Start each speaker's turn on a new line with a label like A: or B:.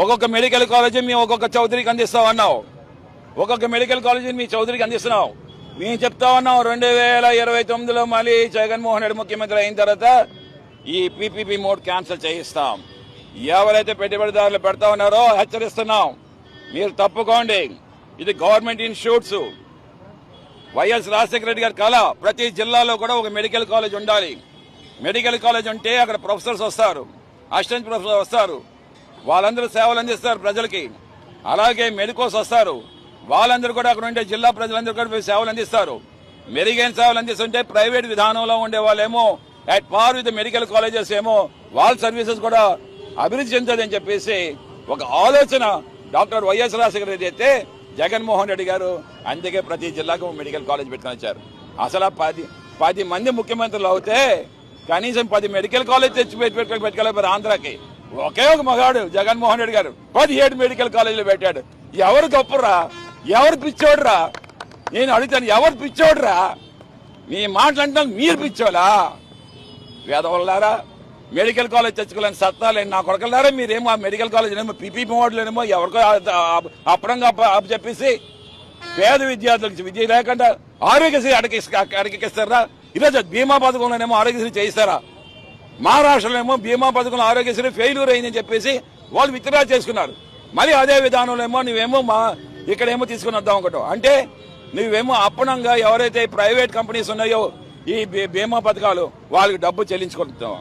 A: ఒక్కొక్క medical college మేము ఒక్కొక్క చౌదరికి అందిస్తాం అన్నావు. ఒక్కొక్క మెడికల్ కాలేజీని మీ చౌదరికి అందిస్తున్నావు. మేము చెప్తా ఉన్నాం 2029లో మళ్ళీ జగన్మోహన్ రెడ్డి ముఖ్యమంత్రి అయిన తర్వాత ఈ పీపీపీ మోడ్ క్యాన్సిల్ చేయిస్తాం. ఎవరైతే పెట్టుబడిదారులు పెడతా ఉన్నారో హెచ్చరిస్తున్నాం, మీరు తప్పుకోండి. ఇది government institutes. YS Rajasekhara Reddy గారి కళ ప్రతి జిల్లాలో కూడా ఒక మెడికల్ కాలేజ్ ఉండాలి. మెడికల్ కాలేజ్ ఉంటే అక్కడ ప్రొఫెసర్స్ వస్తారు, అసిస్టెంట్ ప్రొఫెసర్ వస్తారు, వాళ్ళందరూ సేవలు అందిస్తారు ప్రజలకి. అలాగే మెడికోస్ వస్తారు, వాళ్ళందరూ కూడా అక్కడ ఉండే జిల్లా ప్రజలందరూ కూడా సేవలు అందిస్తారు. మెరుగైన సేవలు అందిస్తుంటే ప్రైవేట్ విధానంలో ఉండే వాళ్ళేమో at par with medical colleges ఏమో వాళ్ళ సర్వీసెస్ కూడా అభివృద్ధి చెందుతుందని చెప్పేసి ఒక ఆలోచన డాక్టర్ వైఎస్ రాజశేఖర రెడ్డి అయితే జగన్మోహన్ రెడ్డి గారు అందుకే ప్రతి జిల్లాకు మెడికల్ కాలేజ్ పెట్టుకుని వచ్చారు. అసలు 10 మంది ముఖ్యమంత్రులు అవుతే కనీసం 10 మెడికల్ కాలేజ్ తెచ్చి పెట్టుకోలేకపోయారు ఆంధ్రాకి. ఒకే ఒక మగాడు జగన్మోహన్ రెడ్డి గారు 17 మెడికల్ కాలేజీలు పెట్టాడు. ఎవరు గొప్పరా? ఎవరు పిచ్చోడురా? నేను అడుగుతాను, ఎవరు పిచ్చోడురా? మీ మాట్లాడినా మీరు పిచ్చోలా? వేదవల్లారా, మెడికల్ కాలేజ్ తెచ్చుకోలేని సత్తాలేని నా కొడకలారా మీరేమో ఆ మెడికల్ కాలేజ్ ఏమో పీపీ మోడలేమో ఎవరికో అప్పుడంగా చెప్పేసి పేద విద్యార్థులకు విద్య లేకుండా ఆరోగ్యశ్రీ అడగిస్తారా? ఈరోజు బీమా పథకంలోనేమో ఆరోగ్యశ్రీ చేయిస్తారా? మహారాష్ట్రలో బీమా పథకంలో ఆరోగ్యశ్రీ ఫెయిల్యూర్ అయిందని చెప్పేసి వాళ్ళు విత్డ్రా చేసుకున్నారు. మరి అదే విధానంలో ఏమో నువ్వేమో ఇక్కడేమో తీసుకుని వద్దాం అనుకుంటావు. అంటే నువ్వేమో అప్పనంగా ఎవరైతే ప్రైవేట్ కంపెనీస్ ఉన్నాయో ఈ బీమా పథకాలు వాళ్ళకి డబ్బు చెల్లించుకుంటావు.